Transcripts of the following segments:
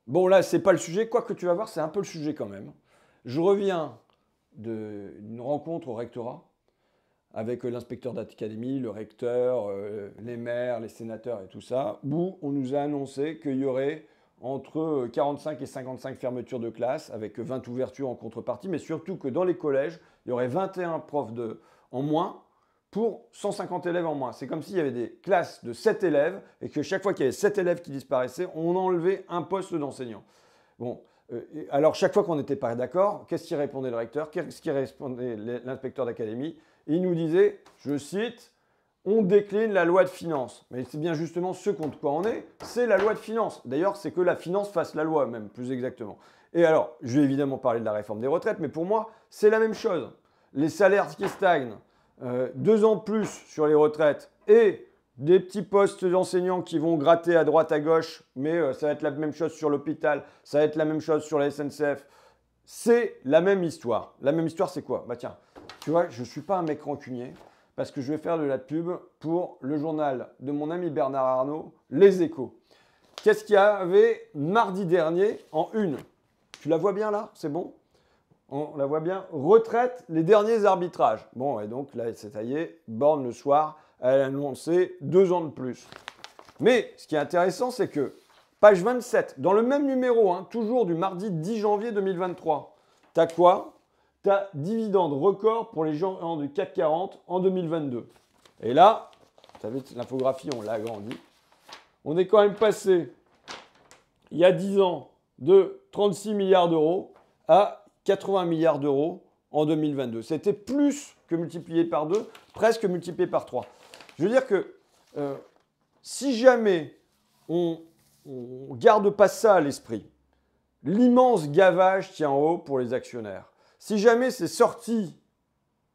Bon, là, c'est pas le sujet. Quoi que tu vas voir, c'est un peu le sujet quand même. Je reviens d'une rencontre au rectorat avec l'inspecteur d'académie, le recteur, les maires, les sénateurs et tout ça, où on nous a annoncé qu'il y aurait entre 45 et 55 fermetures de classe, avec 20 ouvertures en contrepartie, mais surtout que dans les collèges, il y aurait 21 profs en moins pour 150 élèves en moins. C'est comme s'il y avait des classes de 7 élèves et que chaque fois qu'il y avait 7 élèves qui disparaissaient, on enlevait un poste d'enseignant. Bon, alors chaque fois qu'on n'était pas d'accord, qu'est-ce qui répondait le recteur? Qu'est-ce qui répondait l'inspecteur d'académie? Il nous disait, je cite, on décline la loi de finances. Mais c'est bien justement ce contre quoi on est, c'est la loi de finances. D'ailleurs, c'est que la finance fasse la loi, même plus exactement. Et alors, je vais évidemment parler de la réforme des retraites, mais pour moi, c'est la même chose. Les salaires qui stagnent, 2 ans de plus sur les retraites et des petits postes d'enseignants qui vont gratter à droite, à gauche, mais ça va être la même chose sur l'hôpital, ça va être la même chose sur la SNCF. C'est la même histoire. La même histoire, c'est quoi? Bah tiens, tu vois, je ne suis pas un mec rancunier parce que je vais faire de la pub pour le journal de mon ami Bernard Arnault, Les Échos. Qu'est-ce qu'il y avait mardi dernier en une? Tu la vois bien là? C'est bon? On la voit bien. Retraite, les derniers arbitrages. Bon, et donc là, ça y est, Borne le soir, elle a annoncé 2 ans de plus. Mais ce qui est intéressant, c'est que page 27, dans le même numéro, hein, toujours du mardi 10 janvier 2023, tu as quoi? Tu as dividende record pour les gens du CAC 40 en 2022. Et là, vous savez, l'infographie, on l'a agrandi. On est quand même passé, il y a 10 ans, de 36 milliards d'euros à 80 milliards d'euros en 2022. C'était plus que multiplié par 2, presque multiplié par 3. Je veux dire que si jamais on ne garde pas ça à l'esprit, l'immense gavage tient en haut pour les actionnaires. Si jamais c'est sorti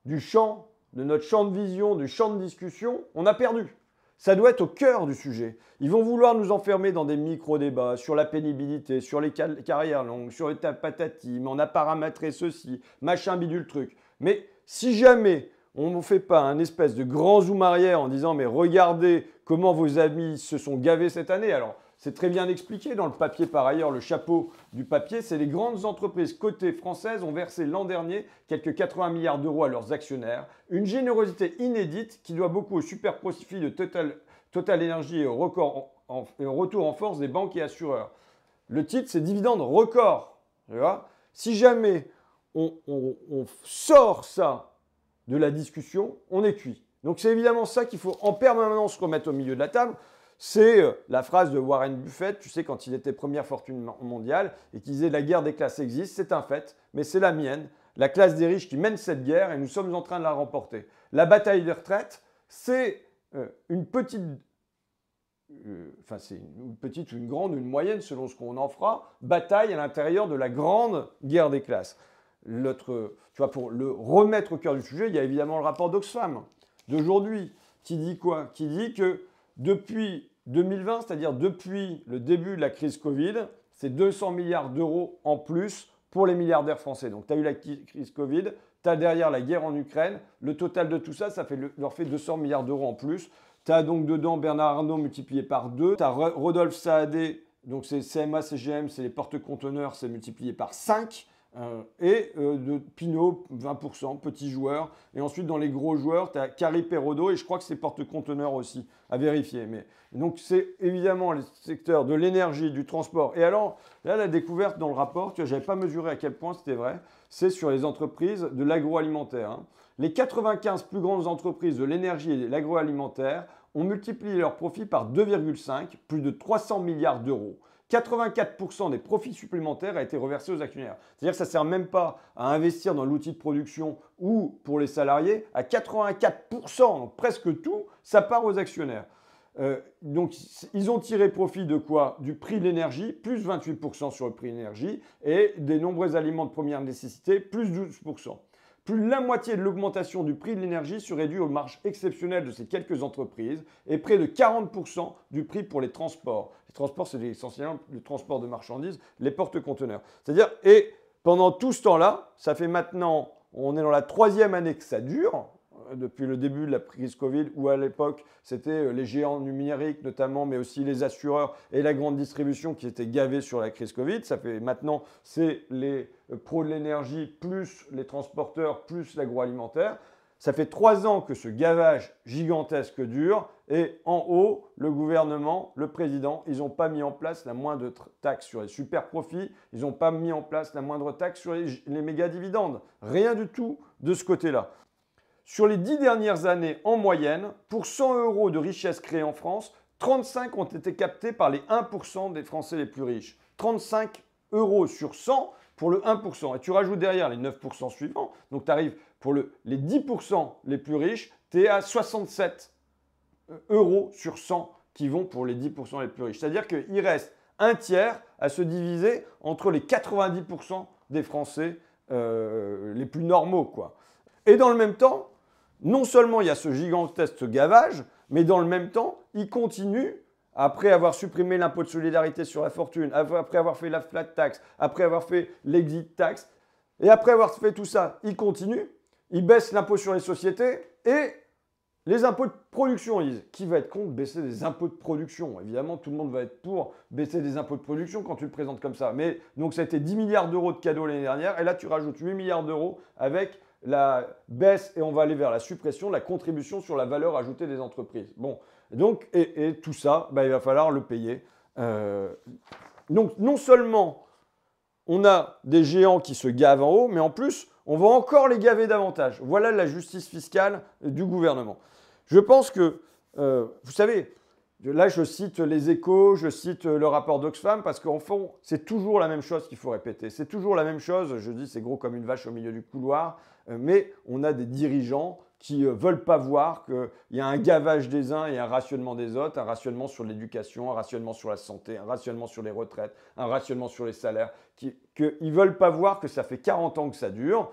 du champ, de notre champ de vision, du champ de discussion, on a perdu. Ça doit être au cœur du sujet. Ils vont vouloir nous enfermer dans des micro-débats sur la pénibilité, sur les carrières longues, sur les patati, mais on a paramétré ceci, machin bidule truc. Mais si jamais on ne fait pas un espèce de grand zoom arrière en disant mais regardez comment vos amis se sont gavés cette année. Alors c'est très bien expliqué dans le papier par ailleurs, le chapeau du papier, c'est les grandes entreprises cotées françaises ont versé l'an dernier quelques 80 milliards d'euros à leurs actionnaires. Une générosité inédite qui doit beaucoup au super profit de Total Energy et au retour en force des banques et assureurs. Le titre, c'est dividende record. Tu vois, si jamais on sort ça de la discussion, on est cuit. Donc c'est évidemment ça qu'il faut en permanence remettre au milieu de la table. C'est la phrase de Warren Buffett, tu sais, quand il était première fortune mondiale et qu'il disait la guerre des classes existe, c'est un fait, mais c'est la mienne, la classe des riches qui mène cette guerre et nous sommes en train de la remporter. La bataille des retraites, c'est une petite, c'est une petite, une grande, une moyenne, selon ce qu'on en fera, bataille à l'intérieur de la grande guerre des classes. Tu vois, pour le remettre au cœur du sujet, il y a évidemment le rapport d'Oxfam d'aujourd'hui qui dit quoi? Qui dit que depuis 2020, c'est-à-dire depuis le début de la crise Covid, c'est 200 milliards d'euros en plus pour les milliardaires français. Donc tu as eu la crise Covid, tu as derrière la guerre en Ukraine, le total de tout ça, leur fait 200 milliards d'euros en plus. Tu as donc dedans Bernard Arnault multiplié par 2, tu as Rodolphe Saadé, donc c'est CMA, CGM, c'est les porte-conteneurs, c'est multiplié par 5. De Pinot, 20%, petit joueur. Et ensuite, dans les gros joueurs, tu as Carrie Perrodo et je crois que c'est porte-conteneur aussi, à vérifier. Mais, donc, c'est évidemment les secteurs de l'énergie, du transport. Et alors, là, la découverte dans le rapport, je n'avais pas mesuré à quel point c'était vrai, c'est sur les entreprises de l'agroalimentaire. Hein. Les 95 plus grandes entreprises de l'énergie et de l'agroalimentaire ont multiplié leurs profits par 2,5, plus de 300 milliards d'euros. 84% des profits supplémentaires a été reversé aux actionnaires. C'est-à-dire que ça ne sert même pas à investir dans l'outil de production ou pour les salariés. À 84%, donc presque tout, ça part aux actionnaires. Donc, ils ont tiré profit de quoi? Du prix de l'énergie, plus 28% sur le prix de l'énergie, et des nombreux aliments de première nécessité, plus 12%. Plus de la moitié de l'augmentation du prix de l'énergie serait due aux marges exceptionnelles de ces quelques entreprises et près de 40% du prix pour les transports. Les transports, c'est essentiellement le transport de marchandises, les porte-conteneurs. C'est-à-dire, et pendant tout ce temps-là, ça fait maintenant, on est dans la 3e année que ça dure, depuis le début de la crise Covid, où à l'époque, c'était les géants numériques notamment, mais aussi les assureurs et la grande distribution qui étaient gavés sur la crise Covid. Ça fait maintenant, c'est les pros de l'énergie, plus les transporteurs, plus l'agroalimentaire. Ça fait 3 ans que ce gavage gigantesque dure et en haut, le gouvernement, le président, ils n'ont pas mis en place la moindre taxe sur les super profits, ils n'ont pas mis en place la moindre taxe sur les méga dividendes. Rien du tout de ce côté-là. Sur les 10 dernières années, en moyenne, pour 100 euros de richesse créée en France, 35 ont été captés par les 1% des Français les plus riches. 35 euros sur 100 pour le 1%. Et tu rajoutes derrière les 9% suivants, donc tu arrives pour les 10% les plus riches, tu es à 67 euros sur 100 qui vont pour les 10% les plus riches. C'est-à-dire qu'il reste un tiers à se diviser entre les 90% des Français les plus normaux, quoi. Et dans le même temps, non seulement il y a ce gigantesque gavage, mais dans le même temps, il continue, après avoir supprimé l'impôt de solidarité sur la fortune, après avoir fait la flat tax, après avoir fait l'exit tax, et après avoir fait tout ça, il continue, il baisse l'impôt sur les sociétés et les impôts de production. Qui va être contre baisser des impôts de production? Évidemment, tout le monde va être pour baisser des impôts de production quand tu le présentes comme ça. Mais donc, ça a été 10 milliards d'euros de cadeaux l'année dernière, et là, tu rajoutes 8 milliards d'euros avec la baisse, et on va aller vers la suppression de la contribution sur la valeur ajoutée des entreprises. Bon, donc, et tout ça, il va falloir le payer. Donc, non seulement on a des géants qui se gavent en haut, mais en plus, on va encore les gaver davantage. Voilà la justice fiscale du gouvernement. Je pense que, vous savez, là je cite les Échos, je cite le rapport d'Oxfam, parce qu'en fond, c'est toujours la même chose qu'il faut répéter. C'est toujours la même chose, je dis c'est gros comme une vache au milieu du couloir, mais on a des dirigeants qui ne veulent pas voir qu'il y a un gavage des uns et un rationnement des autres, un rationnement sur l'éducation, un rationnement sur la santé, un rationnement sur les retraites, un rationnement sur les salaires, qu'ils ne veulent pas voir que ça fait 40 ans que ça dure.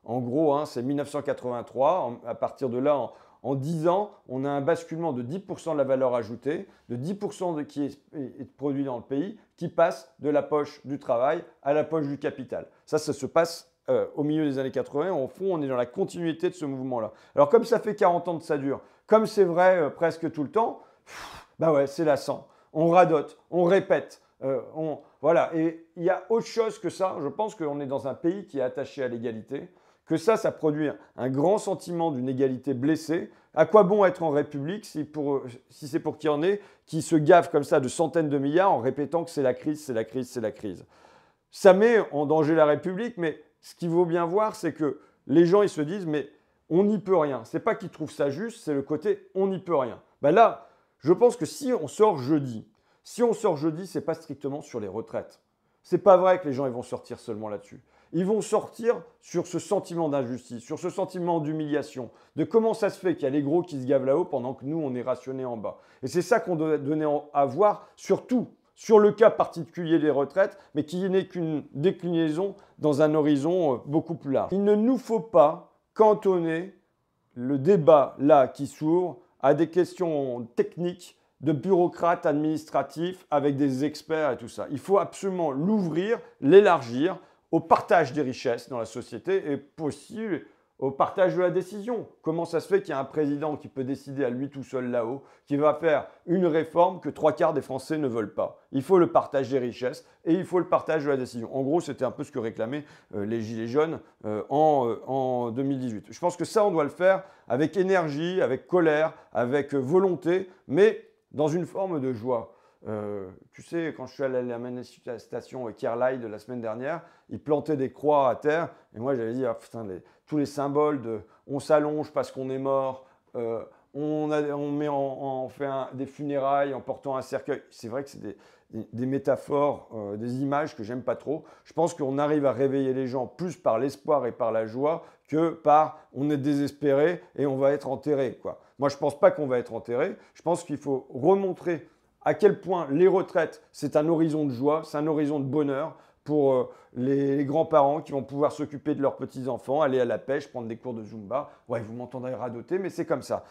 En gros, hein, c'est 1983. À partir de là, en 10 ans, on a un basculement de 10% de la valeur ajoutée, de 10% qui est produit dans le pays, qui passe de la poche du travail à la poche du capital. Ça se passe au milieu des années 80. Au fond, on est dans la continuité de ce mouvement-là. Alors, comme ça fait 40 ans que ça dure, comme c'est vrai presque tout le temps, ouais, c'est lassant. On radote, on répète. Voilà. Et il y a autre chose que ça. Je pense qu'on est dans un pays qui est attaché à l'égalité, que ça produit un grand sentiment d'une égalité blessée. À quoi bon être en République si c'est pour qu'il y en ait qui se gavent comme ça de centaines de milliards en répétant que c'est la crise, c'est la crise, c'est la crise. Ça met en danger la République, mais ce qu'il vaut bien voir, c'est que les gens, ils se disent, mais on n'y peut rien. Ce n'est pas qu'ils trouvent ça juste, c'est le côté on n'y peut rien. Là, je pense que si on sort jeudi, ce n'est pas strictement sur les retraites. Ce n'est pas vrai que les gens ils vont sortir seulement là-dessus. Ils vont sortir sur ce sentiment d'injustice, sur ce sentiment d'humiliation, de comment ça se fait qu'il y a les gros qui se gavent là-haut pendant que nous, on est rationnés en bas. Et c'est ça qu'on doit donner à voir, surtout sur le cas particulier des retraites, mais qui n'est qu'une déclinaison dans un horizon beaucoup plus large. Il ne nous faut pas cantonner le débat là qui s'ouvre à des questions techniques de bureaucrates administratifs avec des experts et tout ça. Il faut absolument l'ouvrir, l'élargir au partage des richesses dans la société et possible au partage de la décision. Comment ça se fait qu'il y a un président qui peut décider à lui tout seul là-haut, qui va faire une réforme que 3/4 des Français ne veulent pas? Il faut le partage des richesses et il faut le partage de la décision. En gros, c'était un peu ce que réclamaient les Gilets jaunes en 2018. Je pense que ça, on doit le faire avec énergie, avec colère, avec volonté, mais dans une forme de joie. Tu sais, quand je suis allé à la manifestation Kerlai de la semaine dernière, ils plantaient des croix à terre. Et moi, j'avais dit, tous les symboles de on s'allonge parce qu'on est mort, on fait des funérailles en portant un cercueil. C'est vrai que c'est des métaphores, des images que j'aime pas trop. Je pense qu'on arrive à réveiller les gens plus par l'espoir et par la joie que par on est désespéré et on va être enterré, quoi. Moi, je ne pense pas qu'on va être enterré. Je pense qu'il faut remontrer à quel point les retraites, c'est un horizon de joie, c'est un horizon de bonheur pour les grands-parents qui vont pouvoir s'occuper de leurs petits-enfants, aller à la pêche, prendre des cours de Zumba. Ouais, vous m'entendrez radoter, mais c'est comme ça.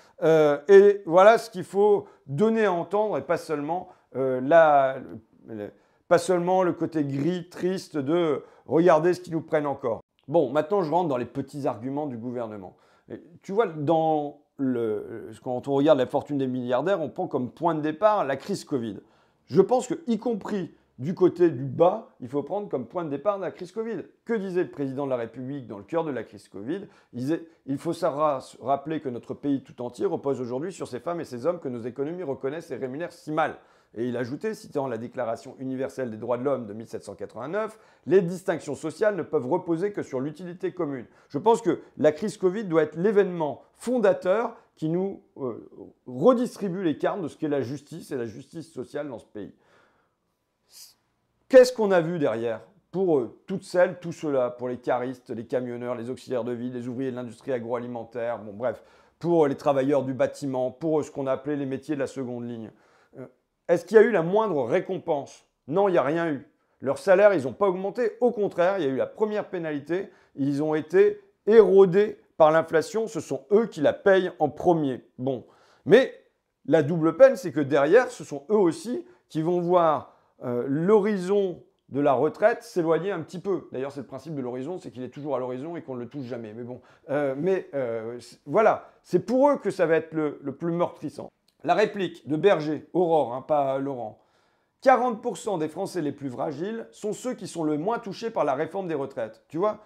Et voilà ce qu'il faut donner à entendre et pas seulement, pas seulement le côté gris, triste de regarder ce qu'ils nous prennent encore. Bon, maintenant je rentre dans les petits arguments du gouvernement. Tu vois, quand on regarde la fortune des milliardaires, on prend comme point de départ la crise Covid. Je pense que, y compris du côté du bas, il faut prendre comme point de départ la crise Covid. Que disait le président de la République dans le cœur de la crise Covid? Il disait, il faut rappeler que notre pays tout entier repose aujourd'hui sur ces femmes et ces hommes que nos économies reconnaissent et rémunèrent si mal. Et il ajoutait, citant la Déclaration universelle des droits de l'homme de 1789, les distinctions sociales ne peuvent reposer que sur l'utilité commune. Je pense que la crise Covid doit être l'événement fondateur qui nous redistribue les cartes de ce qu'est la justice et la justice sociale dans ce pays. Qu'est-ce qu'on a vu derrière pour toutes celles, tous ceux-là, pour les caristes, les camionneurs, les auxiliaires de vie, les ouvriers de l'industrie agroalimentaire, bon bref, pour les travailleurs du bâtiment, pour ce qu'on a appelé les métiers de la seconde ligne. Est-ce qu'il y a eu la moindre récompense? Non, il n'y a rien eu. Leurs salaires, ils n'ont pas augmenté. Au contraire, il y a eu la première pénalité. Ils ont été érodés par l'inflation. Ce sont eux qui la payent en premier. Bon. Mais la double peine, c'est que derrière, ce sont eux aussi qui vont voir l'horizon de la retraite s'éloigner un petit peu. D'ailleurs, c'est le principe de l'horizon, c'est qu'il est toujours à l'horizon et qu'on ne le touche jamais. Mais bon, voilà, c'est pour eux que ça va être le plus meurtrissant. La réplique de Berger, Aurore, hein, pas Laurent. 40% des Français les plus fragiles sont ceux qui sont le moins touchés par la réforme des retraites. Tu vois?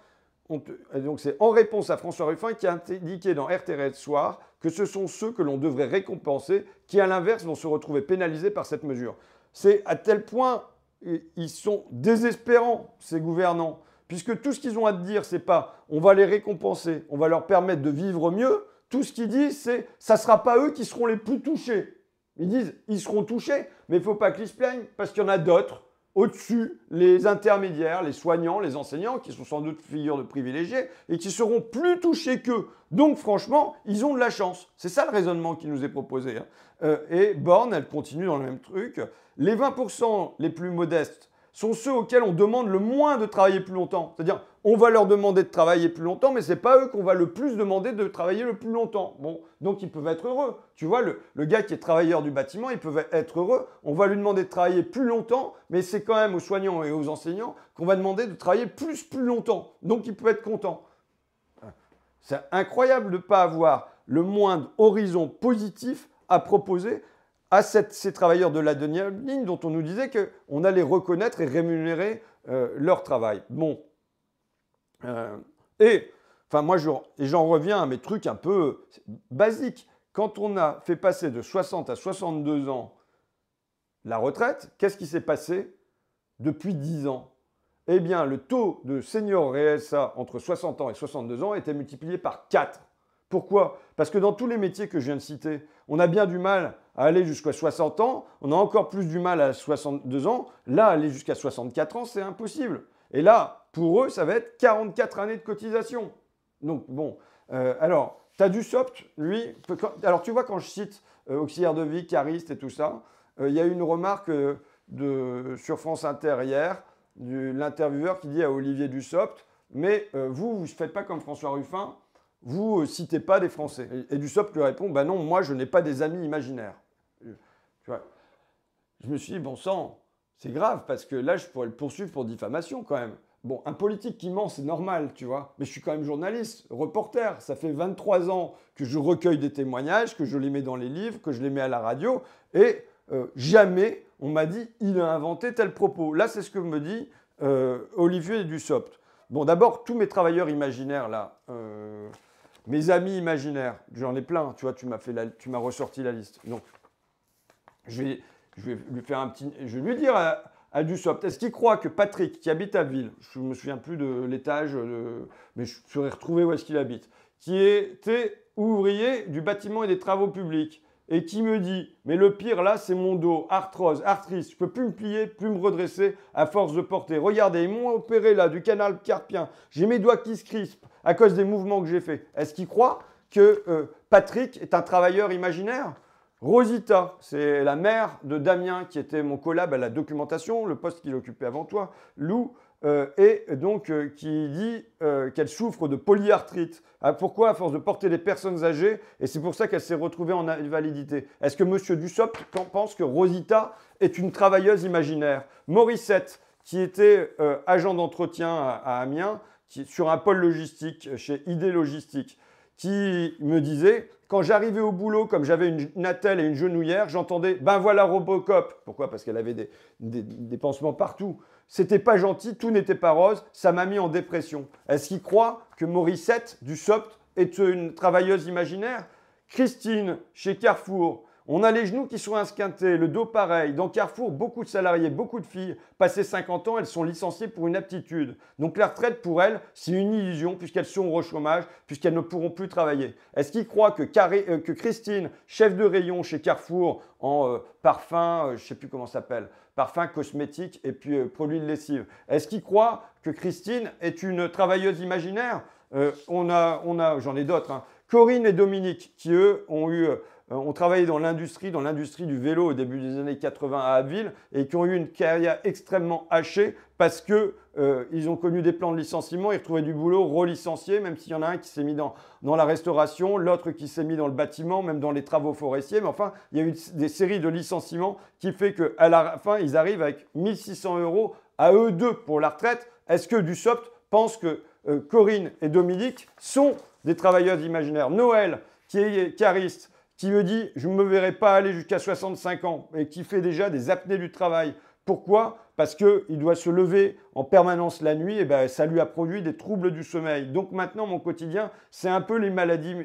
Donc c'est en réponse à François Ruffin qui a indiqué dans RTL Soir que ce sont ceux que l'on devrait récompenser qui, à l'inverse, vont se retrouver pénalisés par cette mesure. C'est à tel point, ils sont désespérants, ces gouvernants, puisque tout ce qu'ils ont à dire, c'est pas on va les récompenser, on va leur permettre de vivre mieux. Tout ce qu'ils disent, c'est ça ne sera pas eux qui seront les plus touchés. Ils disent ils seront touchés, mais il ne faut pas qu'ils se plaignent parce qu'il y en a d'autres au-dessus, les intermédiaires, les soignants, les enseignants, qui sont sans doute figures de privilégiés et qui seront plus touchés qu'eux. Donc franchement, ils ont de la chance. C'est ça le raisonnement qui nous est proposé. Et Borne, elle continue dans le même truc. Les 20% les plus modestes sont ceux auxquels on demande le moins de travailler plus longtemps. C'est-à-dire, on va leur demander de travailler plus longtemps, mais ce n'est pas eux qu'on va le plus demander de travailler le plus longtemps. Bon, donc ils peuvent être heureux. Tu vois, le gars qui est travailleur du bâtiment, il peut être heureux. On va lui demander de travailler plus longtemps, mais c'est quand même aux soignants et aux enseignants qu'on va demander de travailler plus longtemps. Donc il peut être content. C'est incroyable de ne pas avoir le moindre horizon positif à proposer à ces travailleurs de la dernière ligne dont on nous disait qu'on allait reconnaître et rémunérer leur travail. Bon. Enfin, moi, j'en reviens à mes trucs un peu basiques. Quand on a fait passer de 60 à 62 ans la retraite, qu'est-ce qui s'est passé depuis 10 ans? Eh bien, le taux de senior RSA entre 60 ans et 62 ans était multiplié par 4. Pourquoi? Parce que dans tous les métiers que je viens de citer, on a bien du mal à aller jusqu'à 60 ans, on a encore plus du mal à 62 ans. Là, aller jusqu'à 64 ans, c'est impossible. Et là, pour eux, ça va être 44 années de cotisation. Donc, bon. Alors, tu as Dussopt, lui. Alors, tu vois, quand je cite auxiliaire de vie, cariste et tout ça, il y a eu une remarque sur France Inter hier, l'intervieweur qui dit à Olivier Dussopt, mais vous ne faites pas comme François Ruffin, vous ne citez pas des Français. Et Dussopt lui répond, bah non, moi, je n'ai pas des amis imaginaires. Tu vois, je me suis dit, bon sang, c'est grave, parce que là, je pourrais le poursuivre pour diffamation quand même. Bon, un politique qui ment, c'est normal, tu vois. Mais je suis quand même journaliste, reporter. Ça fait 23 ans que je recueille des témoignages, que je les mets dans les livres, que je les mets à la radio. Et jamais on m'a dit, il a inventé tel propos. Là, c'est ce que me dit Olivier Dussopt. Bon, d'abord, tous mes travailleurs imaginaires, là, mes amis imaginaires, j'en ai plein, tu vois, tu m'as ressorti la liste. Donc, je vais lui faire un petit... Je vais lui dire à Dussopt, est-ce qu'il croit que Patrick, qui habite à Ville, je ne me souviens plus de l'étage, mais je saurais retrouver où est-ce qu'il habite, qui était ouvrier du bâtiment et des travaux publics, et qui me dit, mais le pire là, c'est mon dos, arthrose, arthrite, je ne peux plus me plier, plus me redresser à force de porter. Regardez, ils m'ont opéré là du canal carpien, j'ai mes doigts qui se crispent à cause des mouvements que j'ai faits. Est-ce qu'il croit que Patrick est un travailleur imaginaire? Rosita, c'est la mère de Damien qui était mon collab à la documentation, le poste qu'il occupait avant toi, Lou, et donc qui dit qu'elle souffre de polyarthrite. Ah, pourquoi? À force de porter des personnes âgées, et c'est pour ça qu'elle s'est retrouvée en invalidité. Est-ce que M. Dussopt pense que Rosita est une travailleuse imaginaire? Morissette, qui était agent d'entretien à Amiens, sur un pôle logistique chez ID Logistique, qui me disait, quand j'arrivais au boulot, comme j'avais une attelle et une genouillère, j'entendais « Ben voilà Robocop ». Pourquoi? Parce qu'elle avait des pansements partout. C'était pas gentil, tout n'était pas rose, ça m'a mis en dépression. Est-ce qu'il croit que Morissette, du SOPT, est une travailleuse imaginaire? Christine, chez Carrefour, on a les genoux qui sont esquintés, le dos pareil. Dans Carrefour, beaucoup de salariés, beaucoup de filles, passées 50 ans, elles sont licenciées pour une aptitude. Donc la retraite, pour elles, c'est une illusion puisqu'elles sont au chômage, puisqu'elles ne pourront plus travailler. Est-ce qu'il croit que Christine, chef de rayon chez Carrefour, en parfum, je ne sais plus comment ça s'appelle, parfum cosmétique et puis produits de lessive, est-ce qu'il croit que Christine est une travailleuse imaginaire? J'en ai d'autres, hein. Corinne et Dominique, qui eux ont travaillé dans l'industrie du vélo au début des années 80 à Abbeville et qui ont eu une carrière extrêmement hachée parce qu'ils ont connu des plans de licenciement, ils retrouvaient du boulot, relicenciés, même s'il y en a un qui s'est mis dans la restauration, l'autre qui s'est mis dans le bâtiment, même dans les travaux forestiers. Mais enfin, il y a eu des séries de licenciements qui fait qu'à la fin, ils arrivent avec 1 600 € à eux deux pour la retraite. Est-ce que Dussopt pense que Corinne et Dominique sont des travailleurs imaginaires? Noël, qui est cariste, qui me dit « je ne me verrai pas aller jusqu'à 65 ans » et qui fait déjà des apnées du travail. Pourquoi? Parce qu'il doit se lever en permanence la nuit et ben, ça lui a produit des troubles du sommeil. Donc maintenant, mon quotidien, c'est un peu les maladies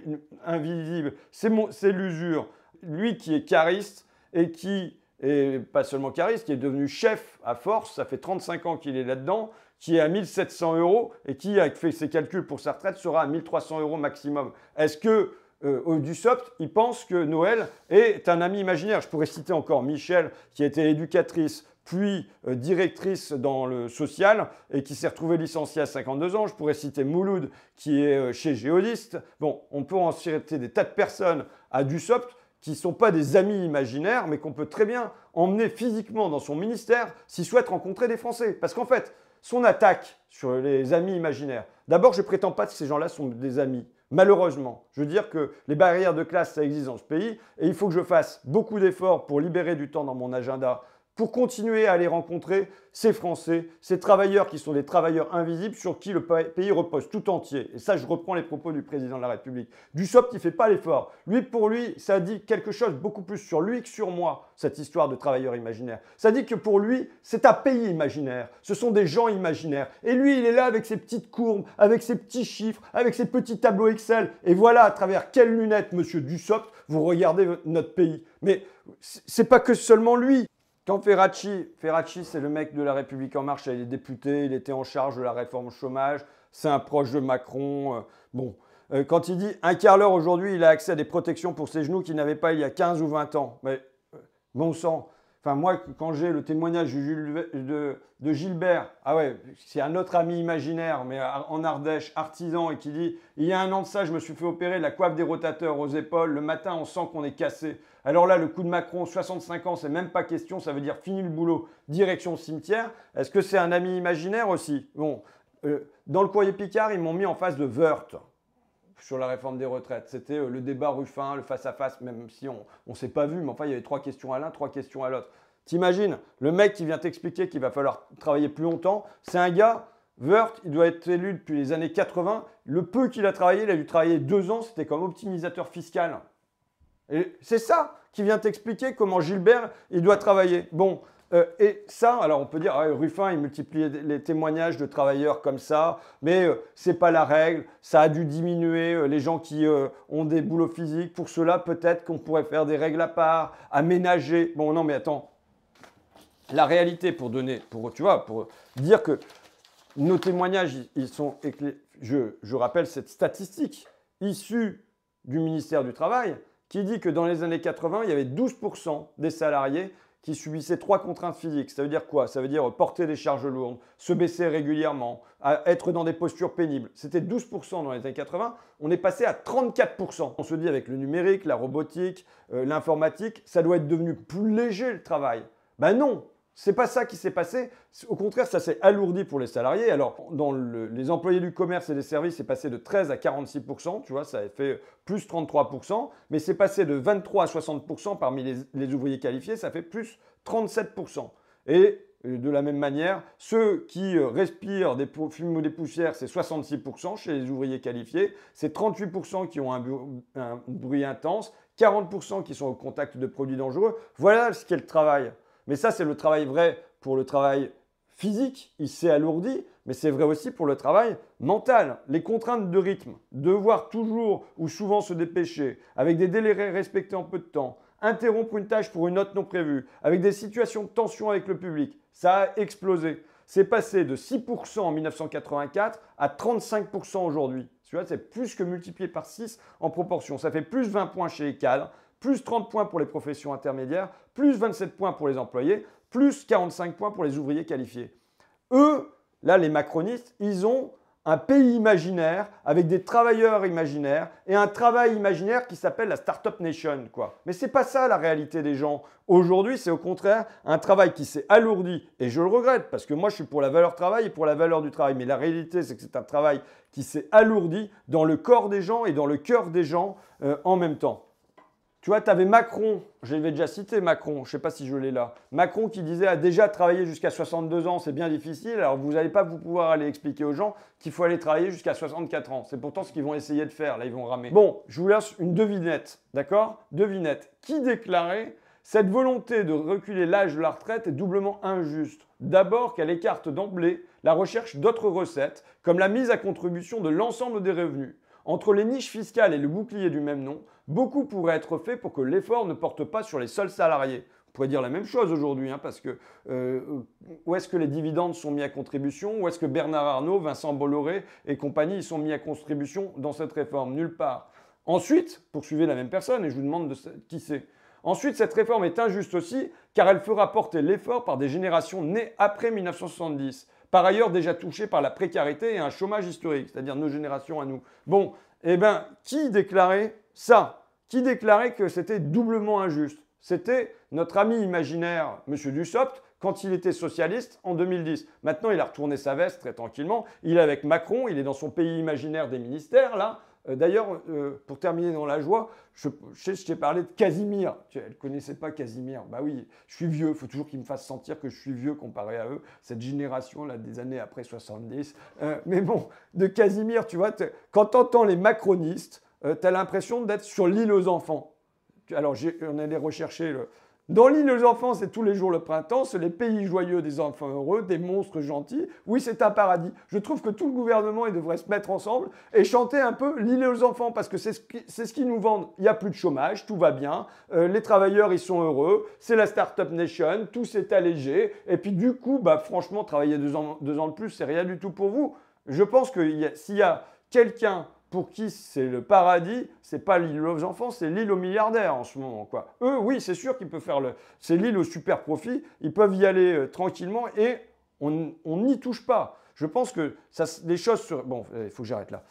invisibles, c'est l'usure. Lui qui est cariste et qui est pas seulement cariste, qui est devenu chef à force, ça fait 35 ans qu'il est là-dedans, qui est à 1 700 € et qui a fait ses calculs pour sa retraite sera à 1 300 € maximum. Est-ce que Dussopt, il pense que Noël est un ami imaginaire? Je pourrais citer encore Michel, qui a été éducatrice, puis directrice dans le social et qui s'est retrouvée licenciée à 52 ans. Je pourrais citer Mouloud, qui est chez Géodiste. Bon, on peut en citer des tas de personnes à Dussopt qui ne sont pas des amis imaginaires, mais qu'on peut très bien emmener physiquement dans son ministère s'il souhaite rencontrer des Français. Parce qu'en fait, son attaque sur les amis imaginaires, d'abord, je ne prétends pas que ces gens-là sont des amis. Malheureusement, je veux dire que les barrières de classe, ça existe dans ce pays et il faut que je fasse beaucoup d'efforts pour libérer du temps dans mon agenda pour continuer à aller rencontrer ces Français, ces travailleurs qui sont des travailleurs invisibles sur qui le pays repose tout entier. Et ça, je reprends les propos du président de la République. Dussopt, il ne fait pas l'effort. Lui, pour lui, ça dit quelque chose beaucoup plus sur lui que sur moi, cette histoire de travailleurs imaginaires. Ça dit que pour lui, c'est un pays imaginaire. Ce sont des gens imaginaires. Et lui, il est là avec ses petites courbes, avec ses petits chiffres, avec ses petits tableaux Excel. Et voilà à travers quelles lunettes, monsieur Dussopt, vous regardez notre pays. Mais c'est pas que seulement lui. Quand Ferracci, c'est le mec de La République En Marche, il est député, il était en charge de la réforme chômage, c'est un proche de Macron. Quand il dit un quart d'heure aujourd'hui, il a accès à des protections pour ses genoux qu'il n'avait pas il y a 15 ou 20 ans. Mais bon sang, enfin moi, quand j'ai le témoignage de Gilbert, ah ouais, c'est un autre ami imaginaire, mais en Ardèche, artisan, et qui dit « Il y a un an de ça, je me suis fait opérer la coiffe des rotateurs aux épaules. Le matin, on sent qu'on est cassé. » Alors là, le coup de Macron, 65 ans, c'est même pas question, ça veut dire fini le boulot, direction cimetière. Est-ce que c'est un ami imaginaire aussi? Bon, dans le courrier Picard, ils m'ont mis en face de Woerth sur la réforme des retraites. C'était le débat Ruffin, le face-à-face, même si on ne s'est pas vu, mais enfin, il y avait 3 questions à l'un, 3 questions à l'autre. T'imagines, le mec qui vient t'expliquer qu'il va falloir travailler plus longtemps, c'est un gars, Woerth, il doit être élu depuis les années 80. Le peu qu'il a travaillé, il a dû travailler 2 ans, c'était comme optimisateur fiscal. Et c'est ça qui vient t'expliquer comment Gilbert, il doit travailler. Bon, et ça, alors on peut dire, ah, Ruffin, il multiplie les témoignages de travailleurs comme ça, mais c'est pas la règle, ça a dû diminuer les gens qui ont des boulots physiques. Pour cela, peut-être qu'on pourrait faire des règles à part, aménager. Bon, non, mais attends, la réalité pour dire que nos témoignages, ils sont éclairés. Je rappelle cette statistique issue du ministère du Travail, qui dit que dans les années 80, il y avait 12% des salariés qui subissaient 3 contraintes physiques. Ça veut dire quoi? Ça veut dire porter des charges lourdes, se baisser régulièrement, être dans des postures pénibles. C'était 12% dans les années 80. On est passé à 34%. On se dit avec le numérique, la robotique, l'informatique, ça doit être devenu plus léger le travail. Ben non! C'est pas ça qui s'est passé. Au contraire, ça s'est alourdi pour les salariés. Alors, dans les employés du commerce et des services, c'est passé de 13 à 46%. Tu vois, ça a fait plus 33%. Mais c'est passé de 23 à 60% parmi les ouvriers qualifiés. Ça fait plus 37%. Et de la même manière. Ceux qui respirent des fumes ou des poussières, c'est 66% chez les ouvriers qualifiés. C'est 38% qui ont un bruit intense, 40% qui sont au contact de produits dangereux. Voilà ce qu'est le travail. Mais ça, c'est le travail vrai pour le travail physique, il s'est alourdi, mais c'est vrai aussi pour le travail mental. Les contraintes de rythme, devoir toujours ou souvent se dépêcher, avec des délais respectés en peu de temps, interrompre une tâche pour une note non prévue, avec des situations de tension avec le public, ça a explosé. C'est passé de 6% en 1984 à 35% aujourd'hui. Tu vois, c'est plus que multiplié par 6 en proportion. Ça fait plus 20 points chez les cadres, plus 30 points pour les professions intermédiaires, plus 27 points pour les employés, plus 45 points pour les ouvriers qualifiés. Eux, là, les macronistes, ils ont un pays imaginaire avec des travailleurs imaginaires et un travail imaginaire qui s'appelle la Startup Nation, quoi. Mais c'est pas ça la réalité des gens. Aujourd'hui, c'est au contraire un travail qui s'est alourdi. Et je le regrette parce que moi, je suis pour la valeur travail et pour la valeur du travail. Mais la réalité, c'est que c'est un travail qui s'est alourdi dans le corps des gens et dans le cœur des gens en même temps. Tu vois, tu avais Macron, je l'avais déjà cité Macron, je ne sais pas si je l'ai là. Macron qui disait a déjà travaillé jusqu'à 62 ans, c'est bien difficile. Alors vous n'allez pas pouvoir aller expliquer aux gens qu'il faut aller travailler jusqu'à 64 ans. C'est pourtant ce qu'ils vont essayer de faire, là ils vont ramer. Bon, je vous lance une devinette, d'accord? Devinette. Qui déclarait cette volonté de reculer l'âge de la retraite est doublement injuste? D'abord qu'elle écarte d'emblée la recherche d'autres recettes, comme la mise à contribution de l'ensemble des revenus. Entre les niches fiscales et le bouclier du même nom, beaucoup pourrait être fait pour que l'effort ne porte pas sur les seuls salariés. On pourrait dire la même chose aujourd'hui, hein, parce que où est-ce que les dividendes sont mis à contribution? Où est-ce que Bernard Arnault, Vincent Bolloré et compagnie ils sont mis à contribution dans cette réforme? Nulle part. Ensuite, poursuivez la même personne et je vous demande qui c'est. Ensuite, cette réforme est injuste aussi car elle fera porter l'effort par des générations nées après 1970. Par ailleurs déjà touchées par la précarité et un chômage historique, c'est-à-dire nos générations à nous. Bon, eh bien, qui déclarait ça? Qui déclarait que c'était doublement injuste? C'était notre ami imaginaire, M. Dussopt, quand il était socialiste en 2010. Maintenant, il a retourné sa veste très tranquillement. Il est avec Macron, il est dans son pays imaginaire des ministères, là. D'ailleurs, pour terminer dans la joie, je t'ai parlé de Casimir. Elle ne connaissait pas Casimir. Bah oui, je suis vieux. Il faut toujours qu'ils me fassent sentir que je suis vieux comparé à eux. Cette génération-là, des années après 70. Mais bon, de Casimir, tu vois, quand tu entends les macronistes, tu as l'impression d'être sur l'île aux enfants. Alors, on allait rechercher Dans l'île aux enfants, c'est tous les jours le printemps, c'est les pays joyeux des enfants heureux, des monstres gentils. Oui, c'est un paradis. Je trouve que tout le gouvernement il devrait se mettre ensemble et chanter un peu l'île aux enfants parce que c'est ce qu'ils nous vendent. Il n'y a plus de chômage, tout va bien, les travailleurs ils sont heureux, c'est la Startup Nation, tout s'est allégé. Et puis du coup, bah, franchement, travailler 2 ans de plus, c'est rien du tout pour vous. Je pense que s'il y a quelqu'un pour qui c'est le paradis, c'est pas l'île aux enfants, c'est l'île aux milliardaires en ce moment, quoi. Eux, oui, c'est sûr qu'ils peuvent faire c'est l'île au super profit, ils peuvent y aller tranquillement et on n'y touche pas. Je pense que des choses sur... Bon, il faut que j'arrête là.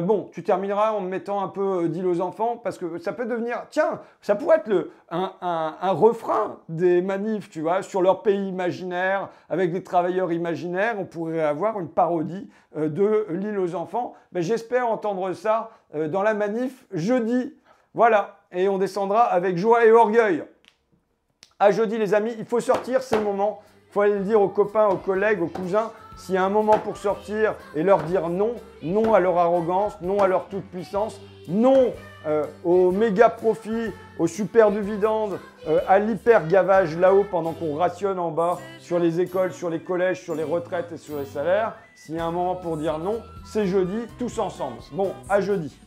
Bon, tu termineras en me mettant un peu d'île aux enfants parce que ça peut devenir... Tiens, ça pourrait être un refrain des manifs, tu vois, sur leur pays imaginaire, avec des travailleurs imaginaires. On pourrait avoir une parodie de l'île aux enfants. Mais j'espère entendre ça dans la manif jeudi. Voilà, et on descendra avec joie et orgueil. À jeudi, les amis, il faut sortir, c'est le moment. Il faut aller le dire aux copains, aux collègues, aux cousins. S'il y a un moment pour sortir et leur dire non, non à leur arrogance, non à leur toute-puissance, non au méga profit, au super dividende, à l'hyper gavage là-haut pendant qu'on rationne en bas sur les écoles, sur les collèges, sur les retraites et sur les salaires. S'il y a un moment pour dire non, c'est jeudi, tous ensemble. Bon, à jeudi.